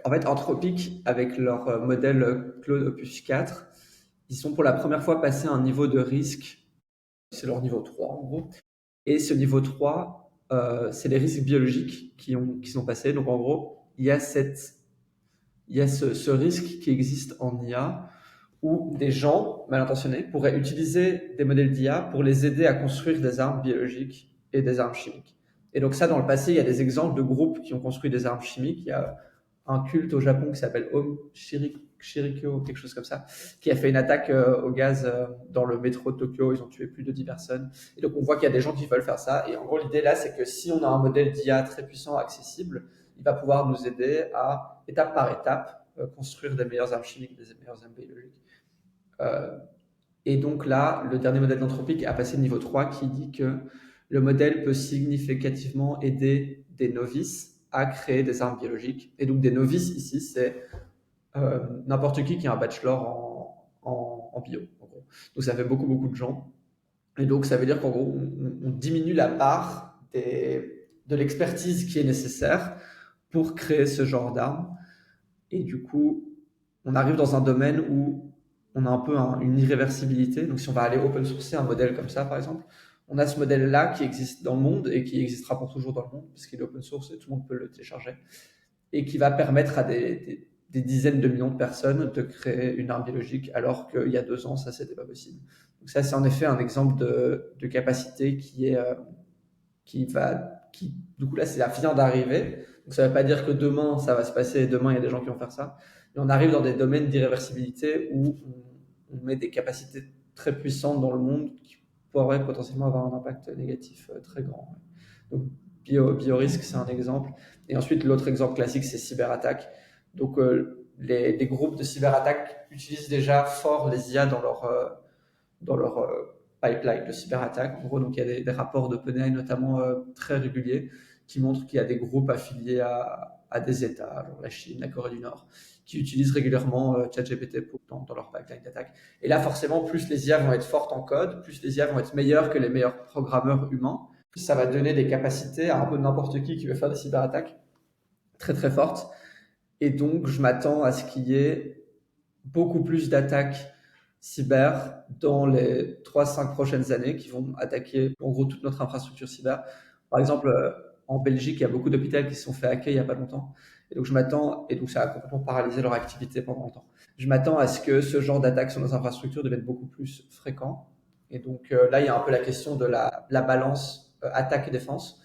En fait, Anthropic, avec leur modèle Claude Opus 4, ils sont pour la première fois passés à un niveau de risque, c'est leur niveau 3 en gros. Et ce niveau 3, c'est les risques biologiques qui sont passés. Donc en gros, il y a ce risque qui existe en IA où des gens mal intentionnés pourraient utiliser des modèles d'IA pour les aider à construire des armes biologiques et des armes chimiques. Et donc ça, dans le passé, il y a des exemples de groupes qui ont construit des armes chimiques. Il y a un culte au Japon qui s'appelle Shirikyo, quelque chose comme ça, qui a fait une attaque au gaz dans le métro de Tokyo. Ils ont tué plus de 10 personnes. Et donc on voit qu'il y a des gens qui veulent faire ça. Et en gros, l'idée là, c'est que si on a un modèle d'IA très puissant, accessible, il va pouvoir nous aider à, étape par étape, construire des meilleures armes chimiques, des meilleures armes biologiques. Euh, et donc là, le dernier modèle d'Anthropic a passé le niveau 3 qui dit que le modèle peut significativement aider des novices à créer des armes biologiques. Et donc des novices ici, c'est n'importe qui a un bachelor en bio. En gros. Donc ça fait beaucoup, beaucoup de gens. Et donc ça veut dire qu'en gros, on diminue la part de l'expertise qui est nécessaire pour créer ce genre d'armes. Et du coup, on arrive dans un domaine où on a un peu une irréversibilité. Donc si on va aller open sourcer un modèle comme ça, par exemple, on a ce modèle-là qui existe dans le monde et qui existera pour toujours dans le monde, parce qu'il est open source et tout le monde peut le télécharger, et qui va permettre à des dizaines de millions de personnes de créer une arme biologique, alors qu'il y a 2 ans, ça, c'était pas possible. Donc ça, c'est en effet un exemple de capacité qui, du coup, là, c'est la vient d'arriver. Donc ça ne veut pas dire que demain, ça va se passer, et demain, il y a des gens qui vont faire ça. Mais on arrive dans des domaines d'irréversibilité où on met des capacités très puissantes dans le monde qui pourraient potentiellement avoir un impact négatif très grand. Donc, biorisque, c'est un exemple. Et ensuite, l'autre exemple classique, c'est cyberattaque. Donc, des groupes de cyberattaque utilisent déjà fort les IA dans leur pipeline de cyberattaque. En gros, donc, il y a des rapports d'OpenAI, notamment très réguliers, qui montrent qu'il y a des groupes affiliés à des États, genre la Chine, la Corée du Nord, qui utilisent régulièrement ChatGPT dans leur pipeline d'attaque. Et là, forcément, plus les IA vont être fortes en code, plus les IA vont être meilleures que les meilleurs programmeurs humains. Ça va donner des capacités à un peu n'importe qui veut faire des cyberattaques très très fortes. Et donc, je m'attends à ce qu'il y ait beaucoup plus d'attaques cyber dans les 3-5 prochaines années qui vont attaquer en gros toute notre infrastructure cyber. Par exemple, en Belgique, il y a beaucoup d'hôpitaux qui se sont fait hacker il n'y a pas longtemps. Et donc, je m'attends, et donc ça a complètement paralysé leur activité pendant longtemps. Je m'attends à ce que ce genre d'attaques sur nos infrastructures devienne beaucoup plus fréquent. Et donc là, il y a un peu la question de la balance attaque et défense.